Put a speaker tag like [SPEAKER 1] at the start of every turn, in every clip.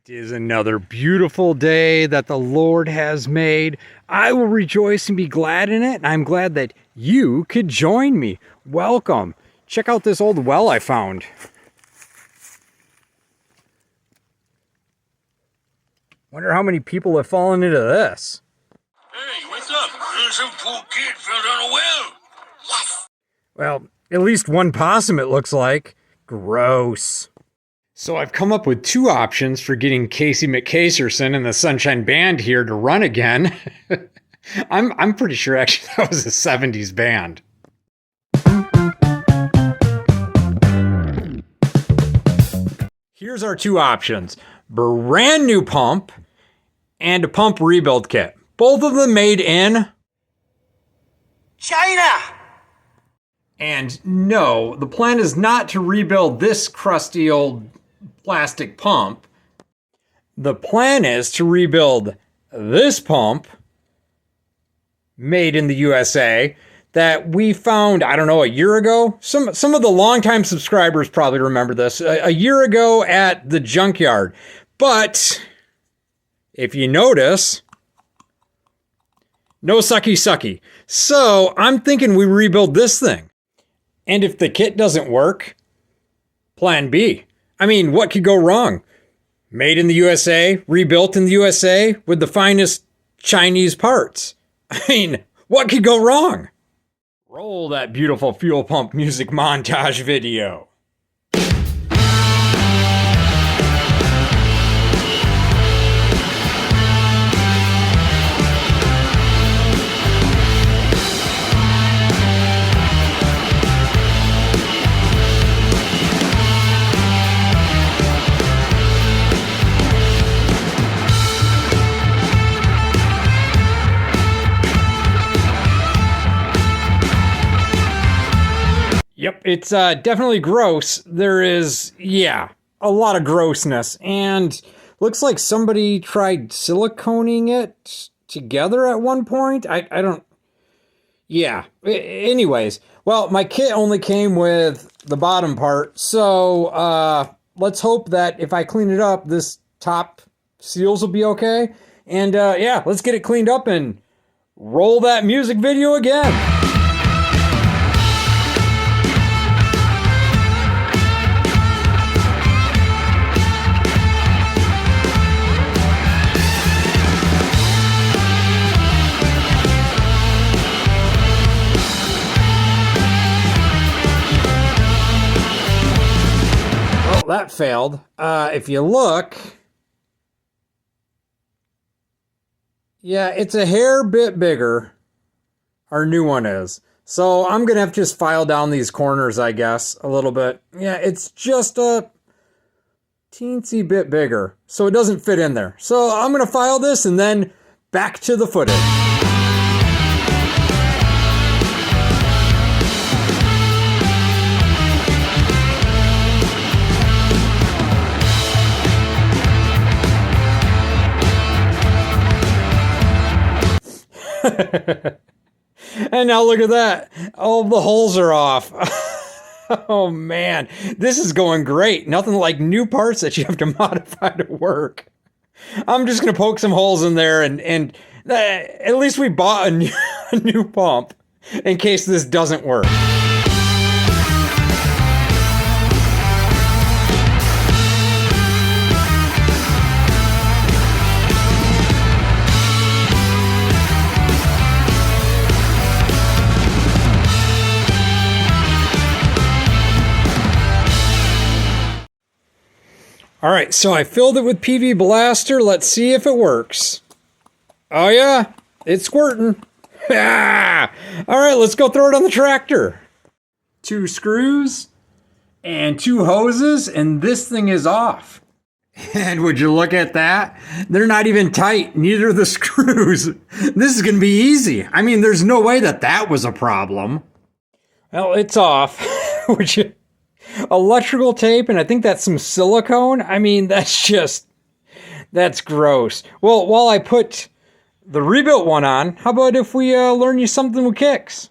[SPEAKER 1] It is another beautiful day that the Lord has made. I will rejoice and be glad in it. And I'm glad that you could join me. Welcome. Check out this old well I found. Wonder how many people have fallen into this.
[SPEAKER 2] Hey, what's up? Some poor kid fell down a well. Yes.
[SPEAKER 1] Well, at least one possum it looks like. Gross. So I've come up with two options for getting Casey McCaserson and the Sunshine Band here to run again. I'm pretty sure actually that was a 70s band. Here's our two options. Brand new pump and a pump rebuild kit. Both of them made in
[SPEAKER 2] China.
[SPEAKER 1] And no, the plan is not to rebuild this crusty old plastic pump. The plan is to rebuild this pump made in the USA that we found, I don't know, a year ago. Some of the longtime subscribers probably remember this. A year ago at the junkyard. But if you notice, no sucky. So I'm thinking we rebuild this thing. And if the kit doesn't work, plan B. I mean, what could go wrong? Made in the USA, rebuilt in the USA with the finest Chinese parts. I mean, what could go wrong? Roll that beautiful fuel pump music montage video. Yep, it's definitely gross. There is, a lot of grossness. And looks like somebody tried siliconing it together at one point. I don't... Yeah, anyways. Well, my kit only came with the bottom part. So let's hope that if I clean it up, this top seals will be okay. And let's get it cleaned up and roll that music video again. That failed. If you look, it's a hair bit bigger. Our new one is. So I'm going to have to just file down these corners, I guess, a little bit. Yeah, it's just a teensy bit bigger. So it doesn't fit in there. So I'm going to file this and then back to the footage. And now look at that. All the holes are off. Oh man, this is going great. Nothing like new parts that you have to modify to work. I'm just going to poke some holes in there and at least we bought a new pump in case this doesn't work. All right, so I filled it with PV Blaster. Let's see if it works. Oh yeah, it's squirting. All right, let's go throw it on the tractor. 2 screws and 2 hoses, and this thing is off. And would you look at that? They're not even tight, neither are the screws. This is gonna be easy. I mean, there's no way that was a problem. Well, it's off. Would you... Electrical tape, and I think that's some silicone. I mean, that's gross. Well, while I put the rebuilt one on, how about if we learn you something with kicks?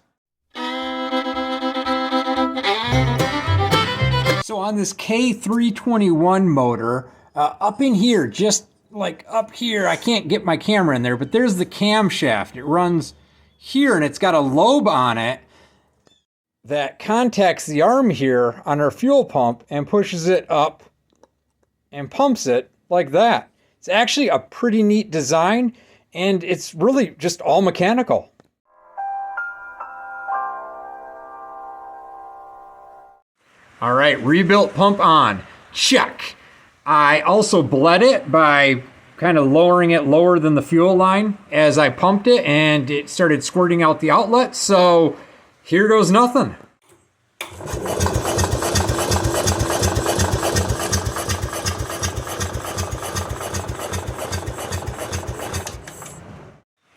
[SPEAKER 1] So on this K321 motor, Up in here, just like up here, I can't get my camera in there, but there's the camshaft. It runs here and it's got a lobe on it that contacts the arm here on our fuel pump and pushes it up and pumps it like that. It's actually a pretty neat design, and it's really just all mechanical. All right, rebuilt pump on. Check. I also bled it by kind of lowering it lower than the fuel line as I pumped it, and it started squirting out the outlet. So here goes nothing.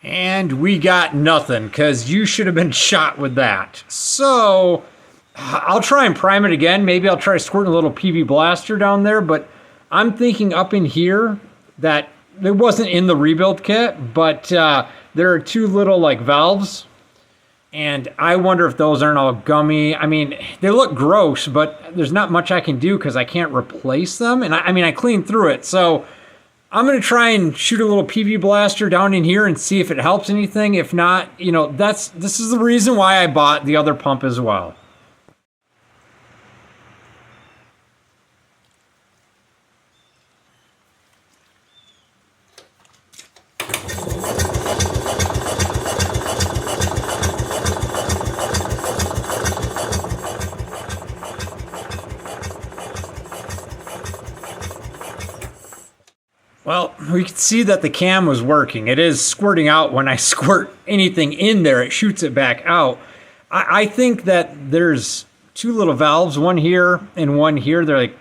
[SPEAKER 1] And we got nothing, because you should have been shot with that. So I'll try and prime it again. Maybe I'll try squirting a little PV Blaster down there, but I'm thinking up in here that it wasn't in the rebuild kit, but there are two little like valves, and I wonder if those aren't all gummy. I mean, they look gross, but there's not much I can do because I can't replace them. And I cleaned through it, so I'm going to try and shoot a little PV Blaster down in here and see if it helps anything. If not, this is the reason why I bought the other pump as well. Well, we can see that the cam was working. It is squirting out when I squirt anything in there. It shoots it back out. I think that there's two little valves, one here and one here.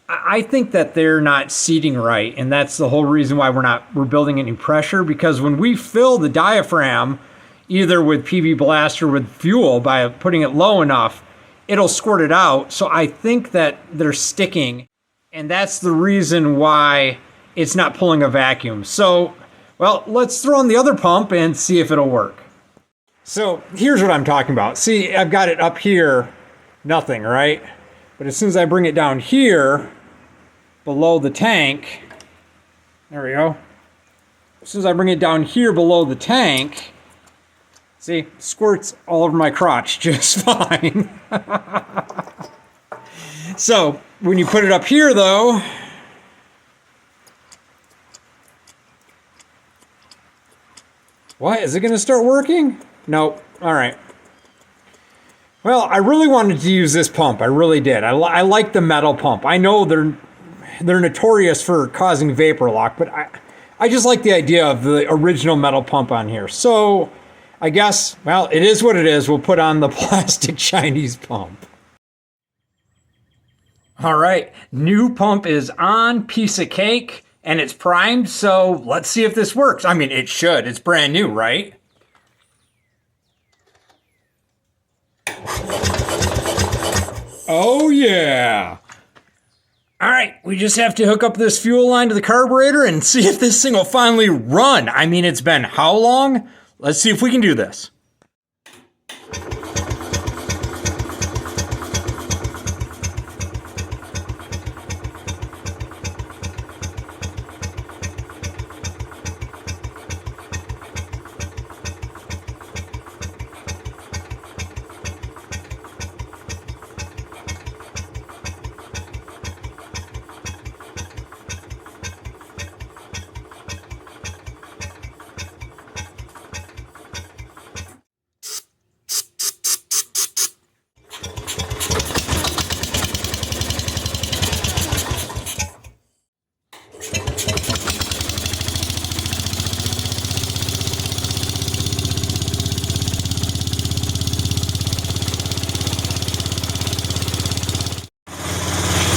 [SPEAKER 1] I think that they're not seating right, and that's the whole reason why we're building any pressure, because when we fill the diaphragm, either with PV Blast or with fuel, by putting it low enough, it'll squirt it out. So I think that they're sticking, and that's the reason why it's not pulling a vacuum. So, well, let's throw in the other pump and see if it'll work. So here's what I'm talking about. See, I've got it up here, nothing, right? But as soon as I bring it down here, below the tank, there we go. As soon as I bring it down here below the tank, see, squirts all over my crotch just fine. So when you put it up here though, what? Is it going to start working? Nope. All right. Well, I really wanted to use this pump. I really did. I like the metal pump. I know they're notorious for causing vapor lock, but I just like the idea of the original metal pump on here. So I guess, well, it is what it is. We'll put on the plastic Chinese pump. All right. New pump is on. Piece of cake. And it's primed, so let's see if this works. I mean, it should. It's brand new, right? Oh, yeah. All right, we just have to hook up this fuel line to the carburetor and see if this thing will finally run. I mean, it's been how long? Let's see if we can do this.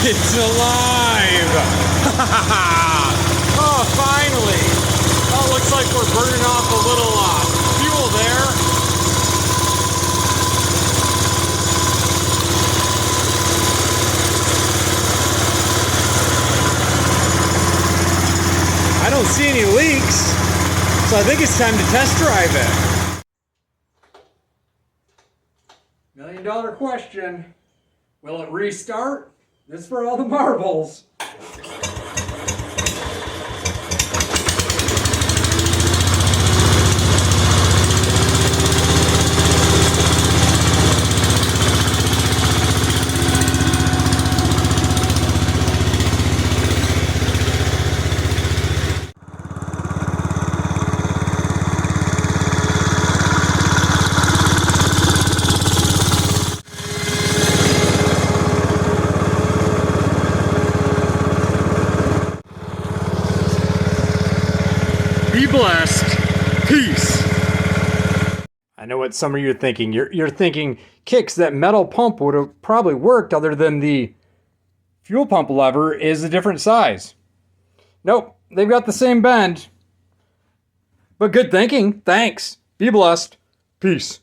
[SPEAKER 1] It's alive! Oh, finally! Oh, looks like we're burning off a little fuel there. I don't see any leaks, so I think it's time to test drive it. $1 million question. Will it restart? This for all the marbles.
[SPEAKER 3] blessed. Peace.
[SPEAKER 1] I know what some of you are thinking. You're thinking, Kix, that metal pump would have probably worked other than the fuel pump lever is a different size. Nope, they've got the same bend. But good thinking. Thanks. Be blessed. Peace.